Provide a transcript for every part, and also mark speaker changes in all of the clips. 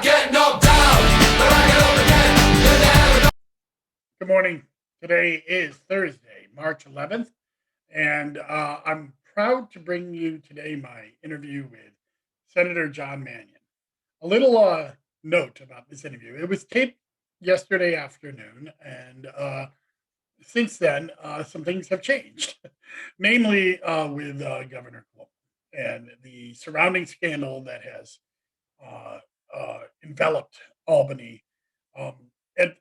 Speaker 1: get knocked down, but I get up again. You're never.
Speaker 2: Good morning. Today is Thursday, March 11th, and I'm proud to bring you today my interview with Senator John Mannion. A little note about this interview: it was taped yesterday afternoon, and since then, some things have changed, namely with Governor Cuomo and the surrounding scandal that has uh, enveloped Albany. Um, and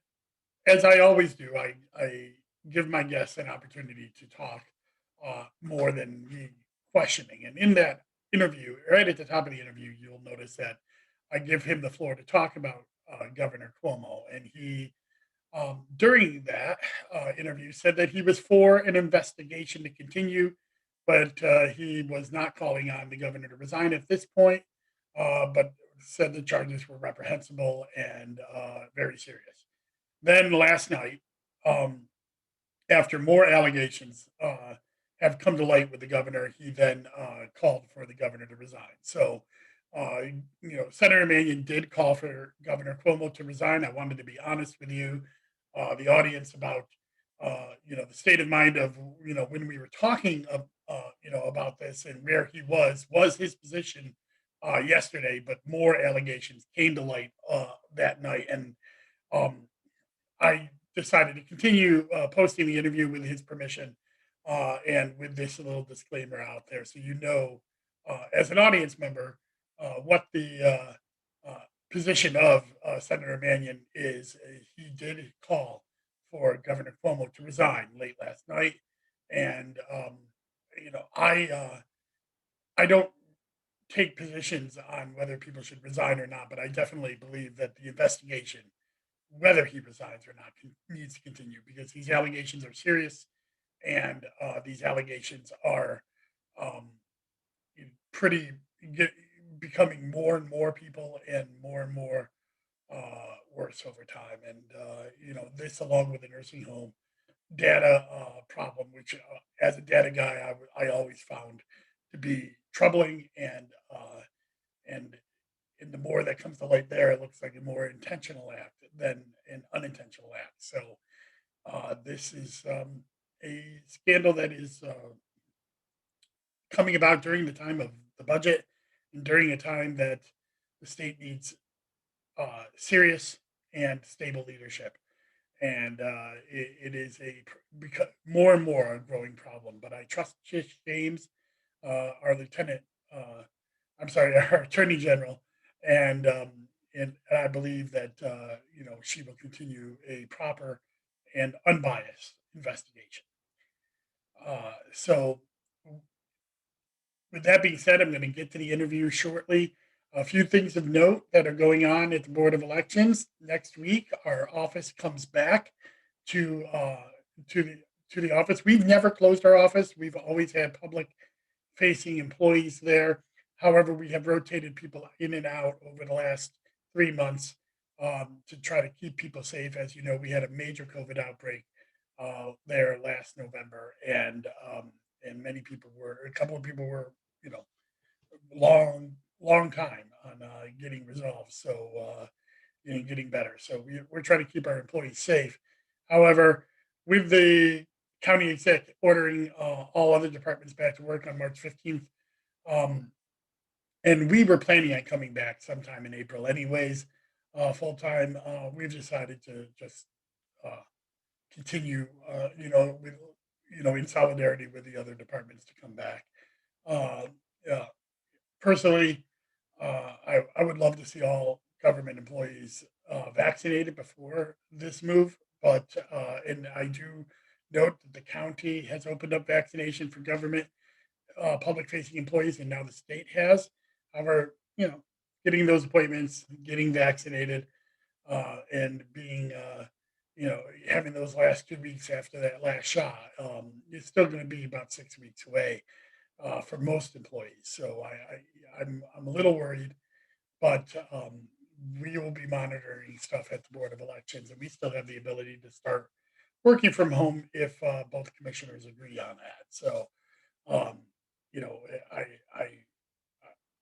Speaker 2: as I always do, I give my guests an opportunity to talk more than me questioning. And in that interview, right at the top of the interview, you'll notice that I give him the floor to talk about Governor Cuomo. And he, during that interview, said that he was for an investigation to continue, but he was not calling on the governor to resign at this point, but said the charges were reprehensible and very serious. Then last night, um, after more allegations have come to light with the governor, he then called for the governor to resign. So, uh, Senator Mannion did call for Governor Cuomo to resign. I wanted to be honest with you, the audience, about the state of mind of when we were talking about this and where he was his position yesterday, but more allegations came to light that night, and um, I decided to continue posting the interview with his permission and with this little disclaimer out there. So, as an audience member, what the position of Senator Mannion is. He did call for Governor Cuomo to resign late last night. And, I don't take positions on whether people should resign or not, but I definitely believe that the investigation, whether he resigns or not, needs to continue because these allegations are serious, and these allegations are um, pretty get, becoming more and more people and more worse over time. And this, along with the nursing home data problem, which as a data guy, I always found to be troubling, and and the more that comes to light there, it looks like a more intentional act than an unintentional act. So this is a scandal that is coming about during the time of the budget and during a time that the state needs serious and stable leadership. And it is more and more a growing problem. But I trust James, our lieutenant, I'm sorry, our attorney general, and I believe that she will continue a proper and unbiased investigation. So, with that being said, I'm going to get to the interview shortly. A few things of note that are going on at the Board of Elections next week. Our office comes back to to the to the office. We've never closed our office. We've always had public facing employees there. However, we have rotated people in and out over the last 3 months to try to keep people safe. As you know, we had a major COVID outbreak there last November, and a couple of people were, you know, long time on getting resolved. So, getting better. So we're trying to keep our employees safe. However, with the county exec ordering all other departments back to work on March 15th, um, and we were planning on coming back sometime in April anyways, full time. We've decided to just uh, continue, in solidarity with the other departments to come back. Uh, yeah, personally, I would love to see all government employees vaccinated before this move, but and I do note that the county has opened up vaccination for government public-facing employees, and now the state has. However, getting those appointments, getting vaccinated, and being, having those last 2 weeks after that last shot, it's still going to be about 6 weeks away for most employees. So I'm a little worried, but we will be monitoring stuff at the Board of Elections, and we still have the ability to start working from home if both commissioners agree on that. So, um, you know, I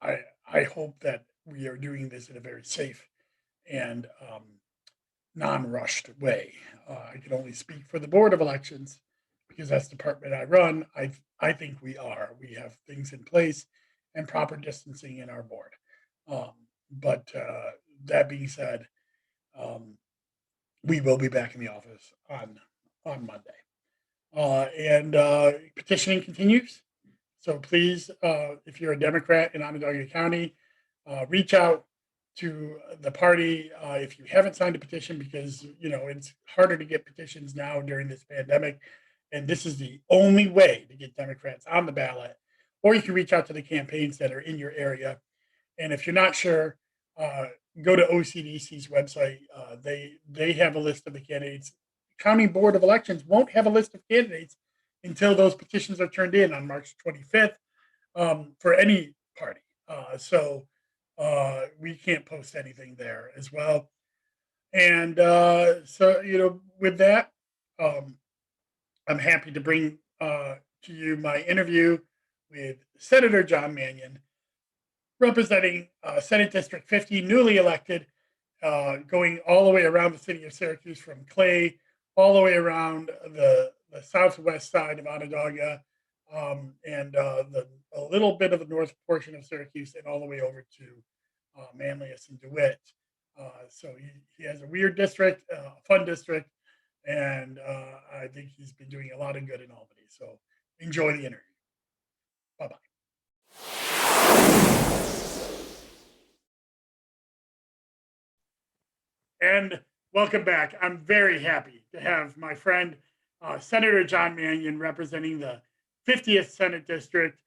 Speaker 2: I I hope that we are doing this in a very safe and non-rushed way. I can only speak for the Board of Elections because that's the department I run. I think we are. We have things in place and proper distancing in our board. Um, but that being said, um, we will be back in the office on Monday. And petitioning continues. So please, if you're a Democrat in Onondaga County, reach out to the party if you haven't signed a petition, because it's harder to get petitions now during this pandemic, and this is the only way to get Democrats on the ballot. Or you can reach out to the campaigns that are in your area, and if you're not sure, uh, go to OCDC's website. They have a list of the candidates. County Board of Elections won't have a list of candidates until those petitions are turned in on March 25th, for any party. So we can't post anything there as well. And so with that, um, I'm happy to bring to you my interview with Senator John Mannion, representing Senate District 50, newly elected, going all the way around the city of Syracuse from Clay, all the way around the southwest side of Onondaga, and a little bit of the north portion of Syracuse, and all the way over to Manlius and DeWitt. So he has a weird district, a fun district, and I think he's been doing a lot of good in Albany. So enjoy the interview. Bye bye. And welcome back. I'm very happy to have my friend, Senator John Mannion, representing the 50th Senate District,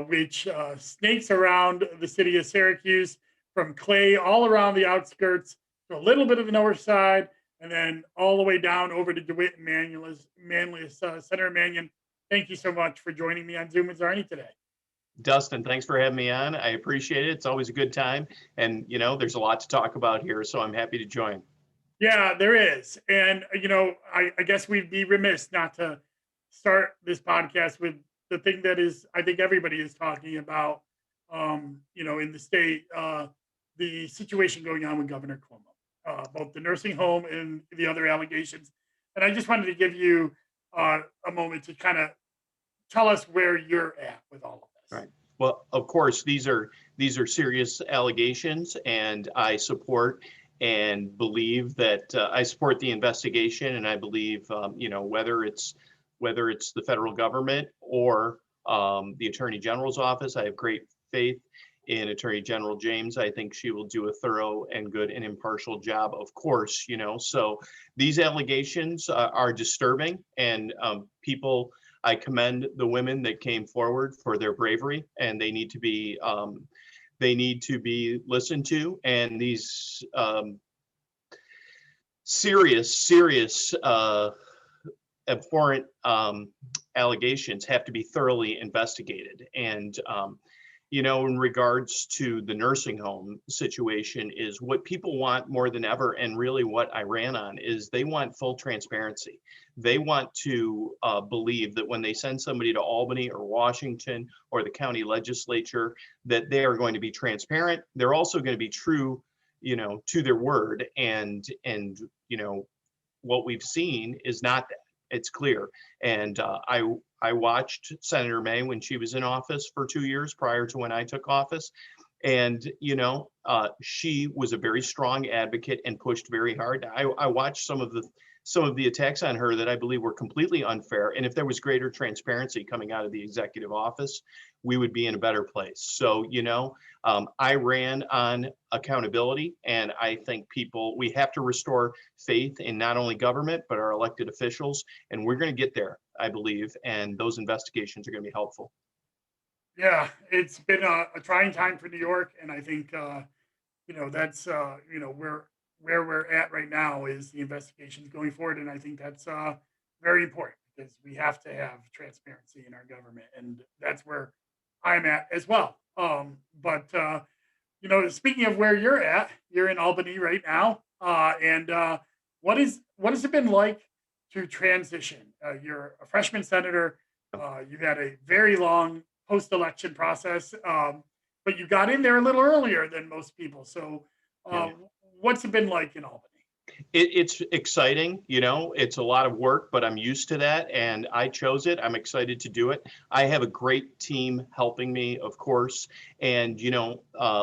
Speaker 2: which snakes around the city of Syracuse from Clay all around the outskirts to a little bit of the north side, and then all the way down over to DeWitt and Manlius. Senator Mannion, thank you so much for joining me on Zoom with Czarny today.
Speaker 3: Dustin, thanks for having me on. I appreciate it. It's always a good time. And, there's a lot to talk about here, so I'm happy to join.
Speaker 2: Yeah, there is. And, I guess we'd be remiss not to start this podcast with the thing that is, I think everybody is talking about, in the state, the situation going on with Governor Cuomo, both the nursing home and the other allegations. And I just wanted to give you a moment to kind of tell us where you're at with all of this.
Speaker 3: Right. Well, of course, these are serious allegations, and I support and believe that I support the investigation, and I believe whether it's the federal government or the Attorney General's office, I have great faith in Attorney General James. I think she will do a thorough and good and impartial job, of course. So these allegations are disturbing, and I commend the women that came forward for their bravery, and they need to be listened to. And these serious abhorrent allegations have to be thoroughly investigated. And in regards to the nursing home situation, is what people want more than ever, and really what I ran on is they want full transparency. They want to believe that when they send somebody to Albany or Washington or the county legislature, that they are going to be transparent. They're also going to be true, to their word. And what we've seen is not that. It's clear. And I watched Senator May when she was in office for 2 years prior to when I took office. And, she was a very strong advocate and pushed very hard. I watched some of the attacks on her that I believe were completely unfair. And if there was greater transparency coming out of the executive office, we would be in a better place. So, I ran on accountability, and I think we have to restore faith in not only government, but our elected officials. And we're going to get there, I believe. And those investigations are going to be helpful.
Speaker 2: Yeah, it's been a trying time for New York, and I think that's where we're at right now is the investigations going forward, and I think that's very important because we have to have transparency in our government, and that's where I'm at as well. But speaking of where you're in Albany right now, and what has it been like to transition? You're a freshman senator. You had a very long post-election process, but you got in there a little earlier than most people. So,
Speaker 3: Yeah.
Speaker 2: What's it been like in Albany?
Speaker 3: It's exciting, it's a lot of work, but I'm used to that and I chose it. I'm excited to do it. I have a great team helping me, of course. And,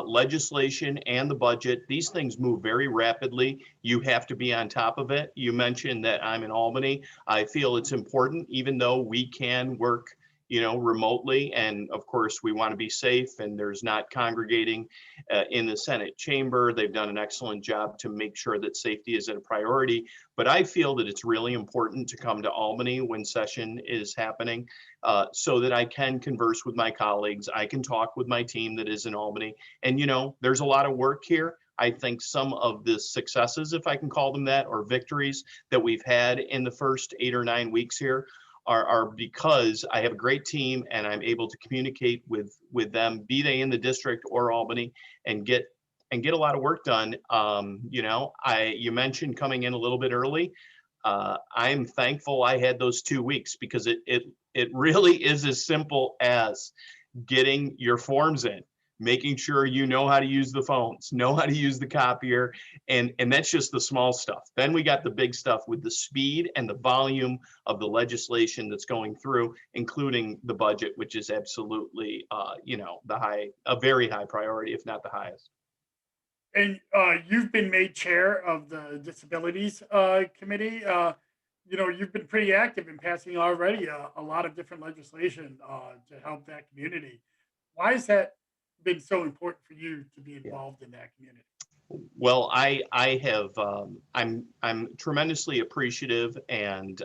Speaker 3: legislation and the budget, these things move very rapidly. You have to be on top of it. You mentioned that I'm in Albany. I feel it's important, even though we can work remotely. And of course, we want to be safe and there's not congregating in the Senate chamber. They've done an excellent job to make sure that safety is a priority. But I feel that it's really important to come to Albany when session is happening so that I can converse with my colleagues. I can talk with my team that is in Albany. And, there's a lot of work here. I think some of the successes, if I can call them that, or victories that we've had in the first 8 or 9 weeks here are because I have a great team and I'm able to communicate with them, be they in the district or Albany, and get a lot of work done. You mentioned coming in a little bit early. I'm thankful I had those 2 weeks because it really is as simple as getting your forms in, making sure you know how to use the phones, know how to use the copier, and that's just the small stuff. Then we got the big stuff with the speed and the volume of the legislation that's going through, including the budget, which is absolutely, a very high priority, if not the highest.
Speaker 2: And you've been made chair of the disabilities committee. You've been pretty active in passing already a lot of different legislation to help that community. Why has that been so important for you to be
Speaker 3: Yeah.
Speaker 2: involved in that community?
Speaker 3: Well, I have I'm tremendously appreciative and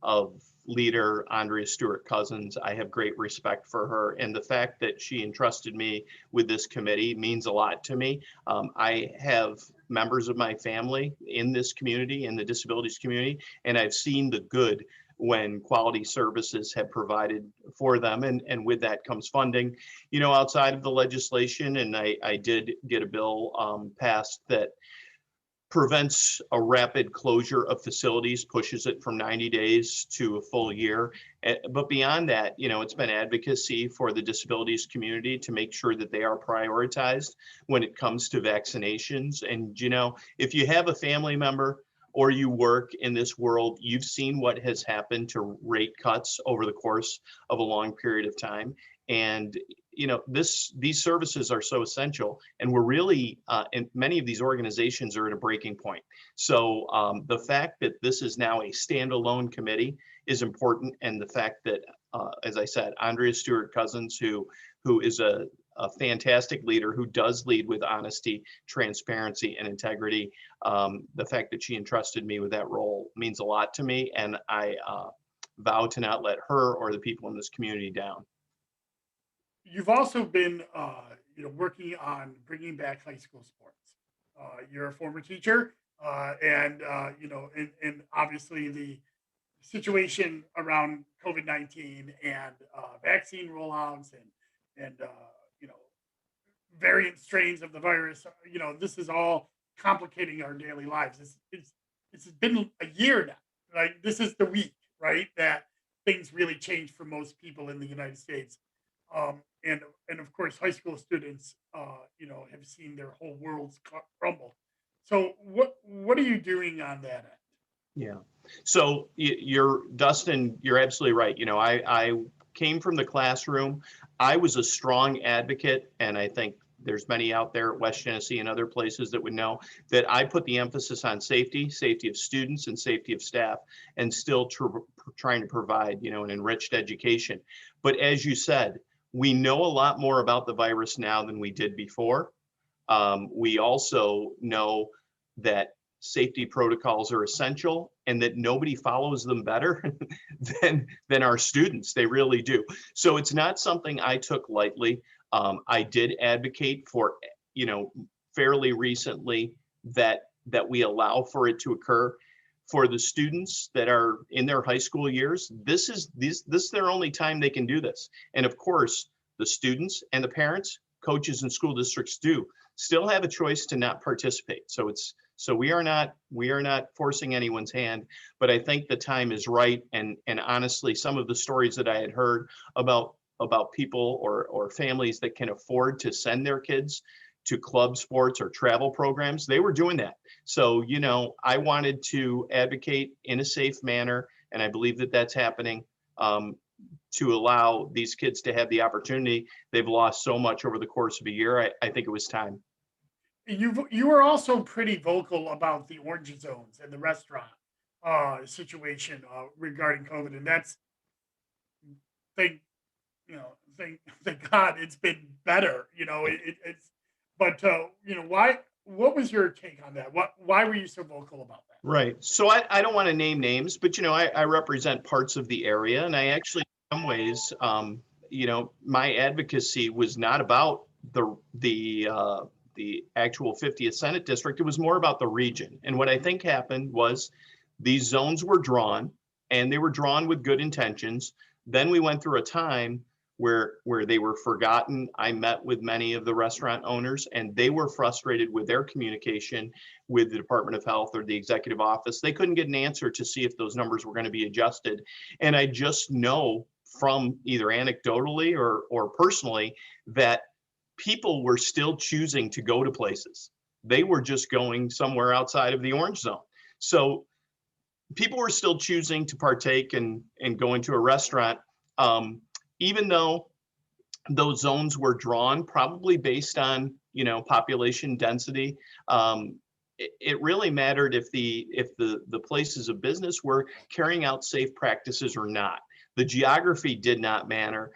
Speaker 3: of leader Andrea Stewart Cousins. I have great respect for her, and the fact that she entrusted me with this committee means a lot to me. I have members of my family in this community, in the disabilities community, and I've seen the good when quality services have provided for them, and with that comes funding. Outside of the legislation, and I did get a bill passed that prevents a rapid closure of facilities, pushes it from 90 days to a full year. But beyond that, it's been advocacy for the disabilities community to make sure that they are prioritized when it comes to vaccinations. And, if you have a family member or you work in this world, you've seen what has happened to rate cuts over the course of a long period of time. And these services are so essential, and we're really and many of these organizations are at a breaking point. So the fact that this is now a standalone committee is important, and the fact that as I said, Andrea Stewart Cousins, who is a fantastic leader, who does lead with honesty, transparency, and integrity, the fact that she entrusted me with that role means a lot to me, and I vow to not let her or the people in this community down.
Speaker 2: You've also been, working on bringing back high school sports. You're a former teacher, and obviously the situation around COVID-19 and vaccine rollouts and you know variant strains of the virus. This is all complicating our daily lives. It's been a year now. Like this is the week, right? That things really change for most people in the United States. And of course, high school students, have seen their whole worlds crumble. So what are you doing on that end?
Speaker 3: Yeah. So you're Dustin, you're absolutely right. I came from the classroom. I was a strong advocate, and I think there's many out there at West Genesee and other places that would know that I put the emphasis on safety of students and safety of staff, and still trying to provide, an enriched education. But as you said, we know a lot more about the virus now than we did before. We also know that safety protocols are essential and that nobody follows them better than our students. They really do. So it's not something I took lightly. I did advocate for, fairly recently that we allow for it to occur. For the students that are in their high school years, this is their only time they can do this. And of course, the students and the parents, coaches, and school districts do still have a choice to not participate. So we are not forcing anyone's hand, but I think the time is right. And honestly, some of the stories that I had heard about people or families that can afford to send their kids to club sports or travel programs, they were doing that. So, I wanted to advocate in a safe manner, and I believe that that's happening, to allow these kids to have the opportunity. They've lost so much over the course of a year. I think it was time.
Speaker 2: You were also pretty vocal about the orange zones and the restaurant situation regarding COVID, and that's thank thank God it's been better. It's but why? What was your take on that? Why were you so vocal about that?
Speaker 3: Right. So I don't want to name names, but I represent parts of the area, and I actually, in some ways, my advocacy was not about the actual 50th Senate district. It was more about the region. And what I think happened was these zones were drawn, and they were drawn with good intentions. Then we went through a time where they were forgotten. I met with many of the restaurant owners, and they were frustrated with their communication with the Department of Health or the executive office. They couldn't get an answer to see if those numbers were going to be adjusted. And I just know from either anecdotally or personally that people were still choosing to go to places. They were just going somewhere outside of the orange zone. So people were still choosing to partake and go into a restaurant, even though those zones were drawn probably based on population density. It really mattered if the places of business were carrying out safe practices or not. The geography did not matter,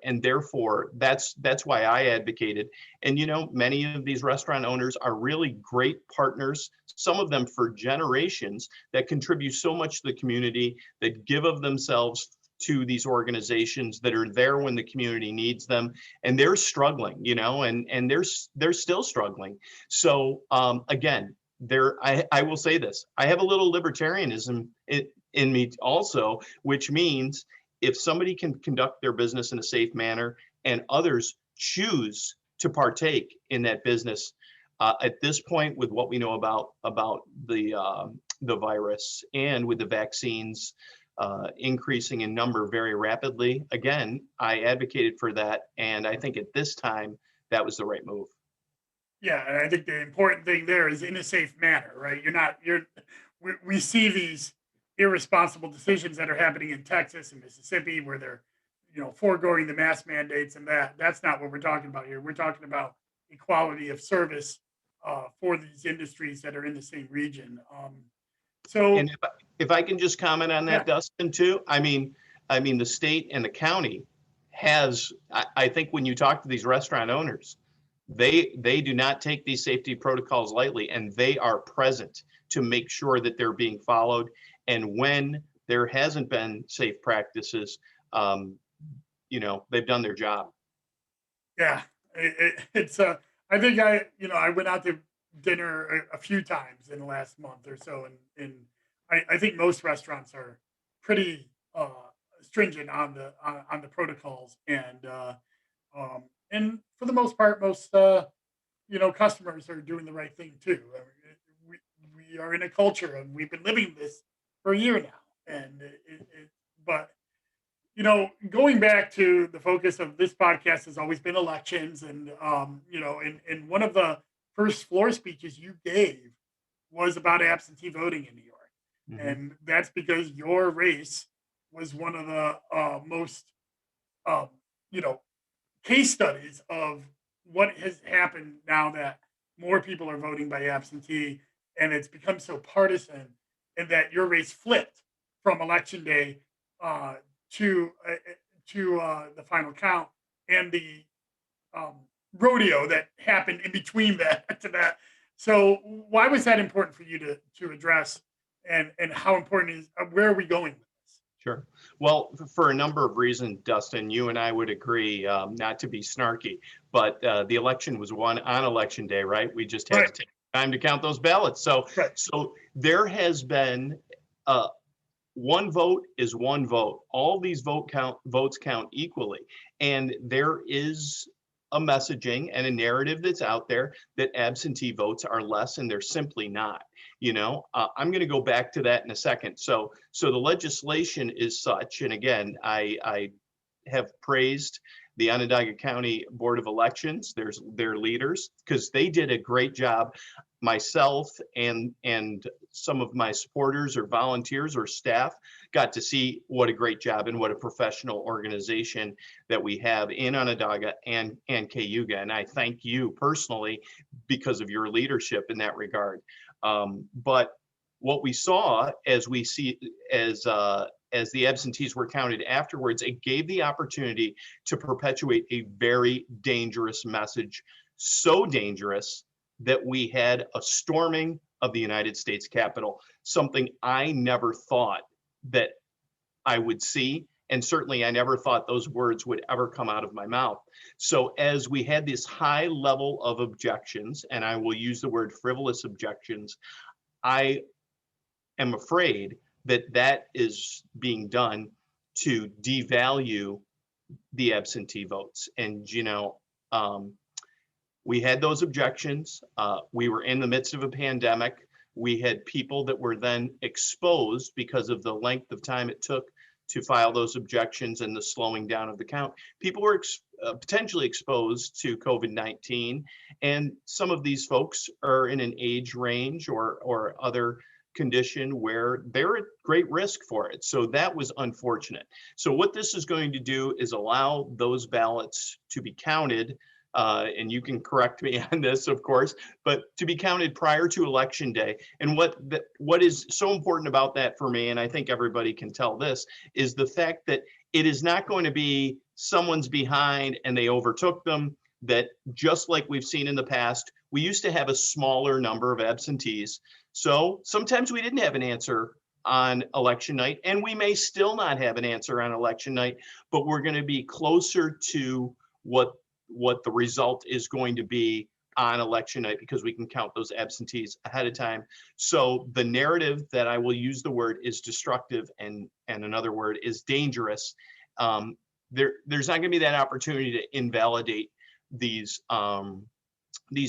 Speaker 3: and therefore that's why I advocated. And many of these restaurant owners are really great partners, some of them for generations, that contribute so much to the community, that give of themselves to these organizations, that are there when the community needs them, and they're struggling, and they're still struggling. So again, I will say this: I have a little libertarianism in me also, which means if somebody can conduct their business in a safe manner and others choose to partake in that business, at this point, with what we know about the virus and with the vaccines increasing in number very rapidly, again, I advocated for that, and I think at this time that was the right move.
Speaker 2: Yeah, and I think the important thing there is in a safe manner, right? We see these irresponsible decisions that are happening in Texas and Mississippi where they're, foregoing the mask mandates, and that's not what we're talking about here. We're talking about equality of service for these industries that are in the same region. So
Speaker 3: And if I can just comment on
Speaker 2: yeah,
Speaker 3: that, Dustin, too, I mean, the state and the county has, I think when you talk to these restaurant owners, they do not take these safety protocols lightly, and they are present to make sure that they're being followed. And when there hasn't been safe practices, they've done their job.
Speaker 2: yeah, it's I think I went out to dinner a few times in the last month or so, and I think most restaurants are pretty stringent on the protocols, and for the most part, most customers are doing the right thing too. I mean, we are in a culture, and we've been living this for a year now, and but going back to the focus of this podcast has always been elections, and and one of the first floor speeches you gave was about absentee voting in New York,
Speaker 3: Mhm.
Speaker 2: and that's because your race was one of the most um, you know case studies of what has happened now that more people are voting by absentee, and it's become so partisan, and that your race flipped from election day uh, to the final count, and the um, rodeo that happened in between that to that. So why was that important for you to address, and how important is where are we going with this?
Speaker 3: Sure. Well, for a number of reasons, Dustin, you and I would agree, not to be snarky, but the election was won on election day, right? We just had
Speaker 2: Right,
Speaker 3: to take time to count those ballots. So,
Speaker 2: right.
Speaker 3: so there has been uh, one vote is one vote. All these votes count equally, and there is a messaging and a narrative that's out there that absentee votes are less, and they're simply not. I'm going to go back to that in a second. So the legislation is such, and again, I have praised the Onondaga County Board of Elections, their leaders, because they did a great job. Myself and some of my supporters or volunteers or staff got to see what a great job and what a professional organization that we have in Onondaga and Cayuga. And I thank you personally because of your leadership in that regard. But what we saw as the absentees were counted afterwards, it gave the opportunity to perpetuate a very dangerous message, so dangerous that we had a storming of the United States Capitol, something I never thought that I would see. And certainly I never thought those words would ever come out of my mouth. So as we had this high level of objections, and I will use the word frivolous objections, I am afraid that that is being done to devalue the absentee votes. And, we had those objections. We were in the midst of a pandemic. We had people that were then exposed because of the length of time it took to file those objections and the slowing down of the count. People were potentially exposed to COVID-19, and some of these folks are in an age range or other condition where they're at great risk for it. So that was unfortunate. So what this is going to do is allow those ballots to be counted, and you can correct me on this, of course, but to be counted prior to Election Day. And what is so important about that for me, and I think everybody can tell this, is the fact that it is not going to be someone's behind and they overtook them, that just like we've seen in the past, we used to have a smaller number of absentees. So sometimes we didn't have an answer on election night, and we may still not have an answer on election night, but we're going to be closer to what the result is going to be on election night because we can count those absentees ahead of time. So the narrative that I will use the word is destructive, and another word is dangerous. There's not going to be that opportunity to invalidate these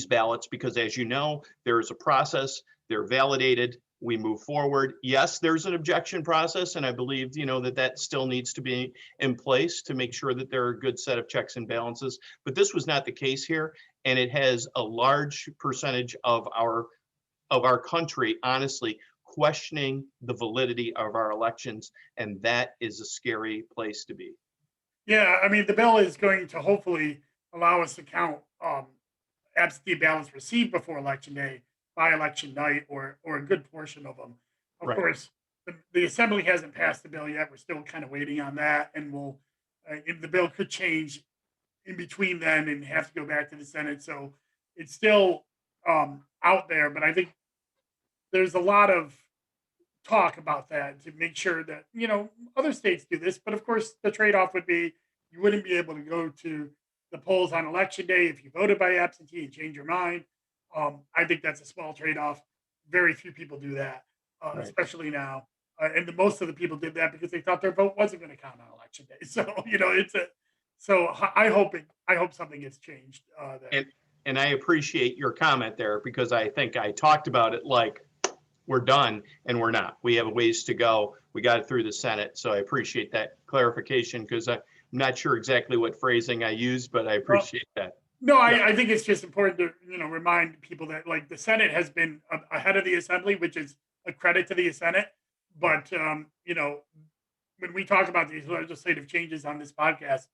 Speaker 3: ballots because, as you know, there is a process. They're validated. We move forward. Yes, there's an objection process, and I believe that still needs to be in place to make sure that there are a good set of checks and balances. But this was not the case here, and it has a large percentage of our country, honestly, questioning the validity of our elections, and that is a scary place to be.
Speaker 2: Yeah, I mean, the bill is going to hopefully allow us to count absentee ballots received before Election Day by election night, or a good portion of them. Of
Speaker 3: Right.
Speaker 2: course, the Assembly hasn't passed the bill yet. We're still kind of waiting on that, and if the bill could change in between then and have to go back to the Senate. So it's still out there, but I think there's a lot of talk about that to make sure that other states do this. But of course, the trade-off would be you wouldn't be able to go to the polls on election day if you voted by absentee and change your mind. I think that's a small trade-off. Very few people do that,
Speaker 3: Right.
Speaker 2: especially now. And most of the people did that because they thought their vote wasn't going to count on election day. So I hope something gets changed.
Speaker 3: And I appreciate your comment there because I think I talked about it like we're done, and we're not. We have a ways to go. We got it through the Senate. So I appreciate that clarification because I'm not sure exactly what phrasing I used, but I appreciate that.
Speaker 2: No,
Speaker 3: Yeah.
Speaker 2: I think it's just important to remind people that like the Senate has been ahead of the Assembly, which is a credit to the Senate. But when we talk about these legislative changes on this podcast,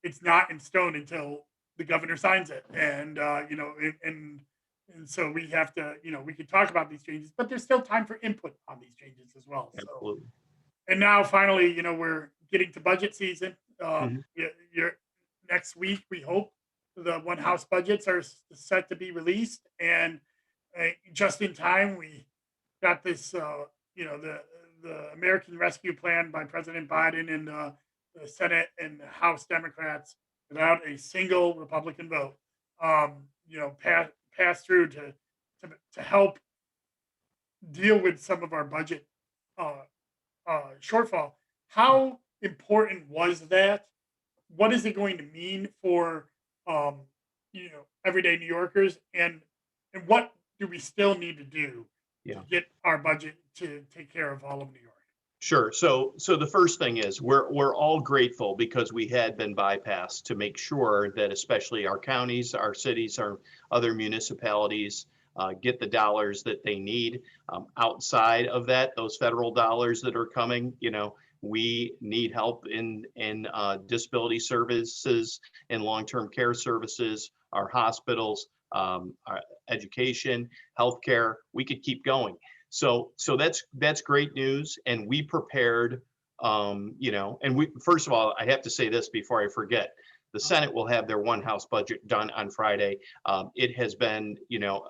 Speaker 2: it's not in stone until the governor signs it, and so we have to we can talk about these changes, but there's still time for input on these changes as well. So,
Speaker 3: Absolutely.
Speaker 2: and now finally, we're getting to budget season.
Speaker 3: Mhm.
Speaker 2: You're, next week, we hope the one house budgets are set to be released, and just in time, we got this. The American Rescue Plan by President Biden and the Senate and the House Democrats without a single Republican vote. Pass through to help deal with some of our budget uh, shortfall. How important was that? What is it going to mean for everyday New Yorkers, and what do we still need to do to
Speaker 3: Yeah.
Speaker 2: get our budget to take care of all of New York?
Speaker 3: Sure. So the first thing is we're all grateful because we had been bypassed to make sure that especially our counties, our cities, our other municipalities get the dollars that they need. Outside of that, those federal dollars that are coming, we need help in disability services and long-term care services, our hospitals, our education, healthcare. We could keep going. So that's great news, and we prepared. And we first of all, I have to say this before I forget. The Senate will have their one House budget done on Friday. It has been,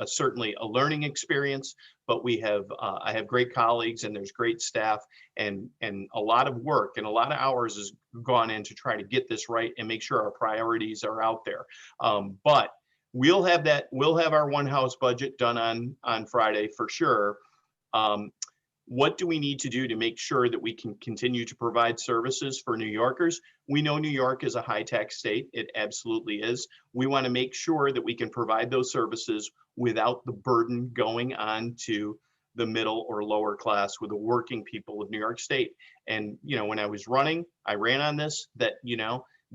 Speaker 3: certainly a learning experience, but I have great colleagues and there's great staff and a lot of work and a lot of hours has gone in to try to get this right and make sure our priorities are out there. But we'll have our one House budget done on Friday for sure. What do we need to do to make sure that we can continue to provide services for New Yorkers? We know New York is a high tax state. It absolutely is. We want to make sure that we can provide those services without the burden going on to the middle or lower class with the working people of New York State. And, when I was running, I ran on this, that,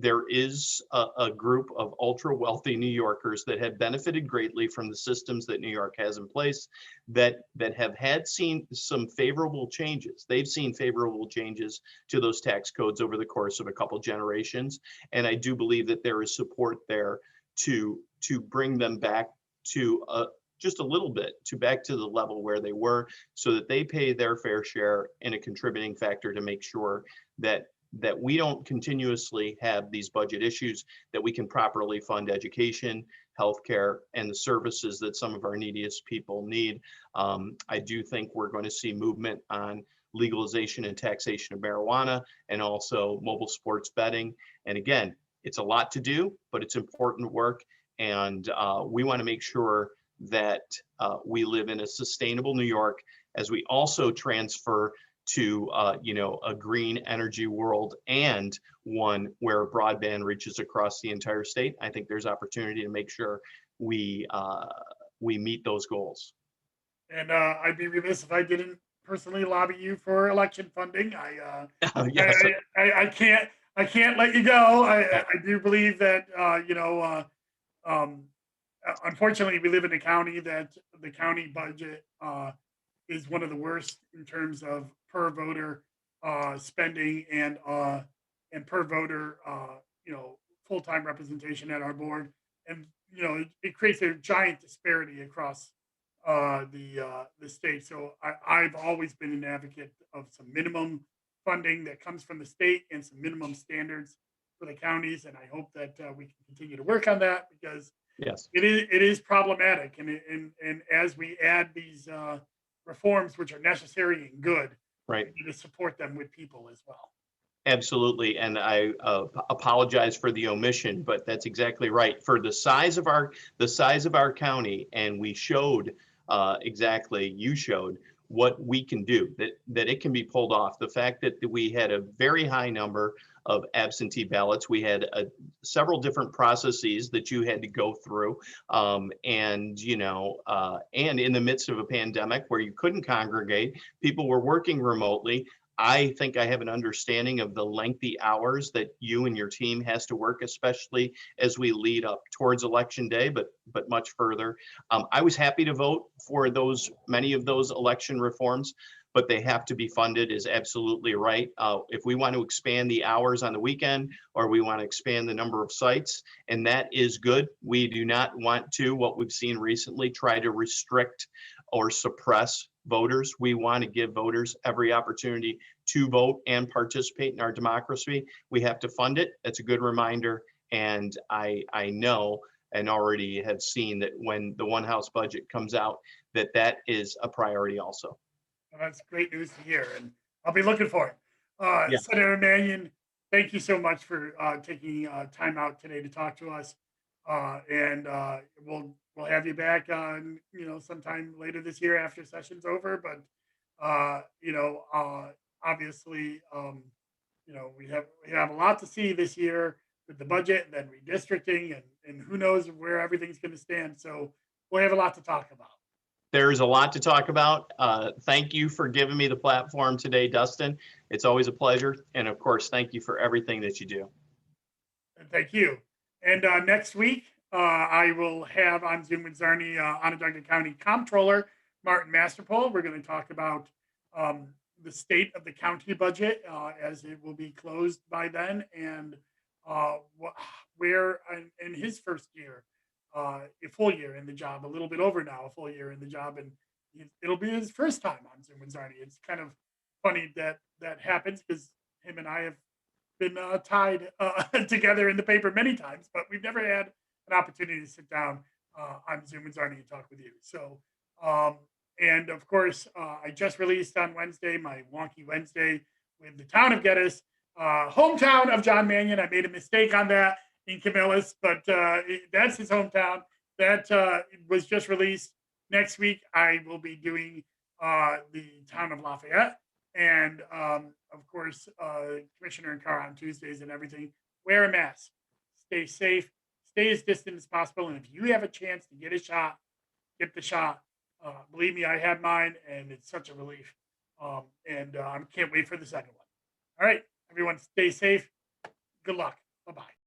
Speaker 3: there is a group of ultra wealthy New Yorkers that have benefited greatly from the systems that New York has in place that have seen some favorable changes. They've seen favorable changes to those tax codes over the course of a couple generations. And I do believe that there is support there to bring them back to just a little bit back to the level where they were so that they pay their fair share in a contributing factor to make sure that we don't continuously have these budget issues, that we can properly fund education, healthcare, and the services that some of our neediest people need. I do think we're going to see movement on legalization and taxation of marijuana and also mobile sports betting. And again, it's a lot to do, but it's important work. And we want to make sure that we live in a sustainable New York as we also transfer to a green energy world and one where broadband reaches across the entire state. I think there's opportunity to make sure we meet those goals.
Speaker 2: And I'd be remiss if I didn't personally lobby you for election funding.
Speaker 3: Yes.
Speaker 2: I can't let you go. I do believe that unfortunately we live in a county that the county budget is one of the worst in terms of per voter spending and per voter full-time representation at our board, and it creates a giant disparity across the state. So I've always been an advocate of some minimum funding that comes from the state and some minimum standards for the counties, and I hope that we can continue to work on that because
Speaker 3: Yes.
Speaker 2: it is problematic, and as we add these reforms, which are necessary and good,
Speaker 3: Right.
Speaker 2: we need to support them with people as well.
Speaker 3: Absolutely, and I apologize for the omission, but that's exactly right. For the size of our county, and we showed you showed what we can do, that it can be pulled off. The fact that we had a very high number of absentee ballots, we had several different processes that you had to go through, and in the midst of a pandemic where you couldn't congregate, people were working remotely. I think I have an understanding of the lengthy hours that you and your team has to work, especially as we lead up towards election day, but much further. I was happy to vote for many of those election reforms, but they have to be funded, is absolutely right. If we want to expand the hours on the weekend, or we want to expand the number of sites, and that is good. We do not want to, what we've seen recently, try to restrict or suppress voters. We want to give voters every opportunity to vote and participate in our democracy. We have to fund it. That's a good reminder. And I know and already have seen that when the one House budget comes out, that is a priority also.
Speaker 2: Well, that's great news to hear, and I'll be looking for it.
Speaker 3: Yeah.
Speaker 2: Senator Mannion, thank you so much for taking time out today to talk to us, and we'll have you back on sometime later this year after session's over. But obviously, we have a lot to see this year with the budget and then redistricting and who knows where everything's going to stand. So we'll have a lot to talk about.
Speaker 3: There's a lot to talk about. Thank you for giving me the platform today, Dustin. It's always a pleasure. And of course, thank you for everything that you do.
Speaker 2: And thank you. And next week, I will have on Zoom with Czarny, Onondaga County Comptroller Martin Masterpole. We're going to talk about the state of the county budget as it will be closed by then, and where in his first year, a full year in the job, a little bit over now, a full year in the job, and it'll be his first time on Zoom with Czarny. It's kind of funny that that happens because him and I have been tied together in the paper many times, but we've never had an opportunity to sit down on Zoom and Czarny and talk with you. So, and of course, I just released on Wednesday my Wonky Wednesday with the town of Geddes, hometown of John Mannion. I made a mistake on that in Camillus, but that's his hometown. That was just released. Next week, I will be doing the town of Lafayette. And of course, Commissioner and Carr on Tuesdays and everything. Wear a mask, stay safe, stay as distant as possible. And if you have a chance to get a shot, get the shot. Believe me, I had mine, and it's such a relief. And I can't wait for the second one. All right, everyone, stay safe. Good luck. Bye bye.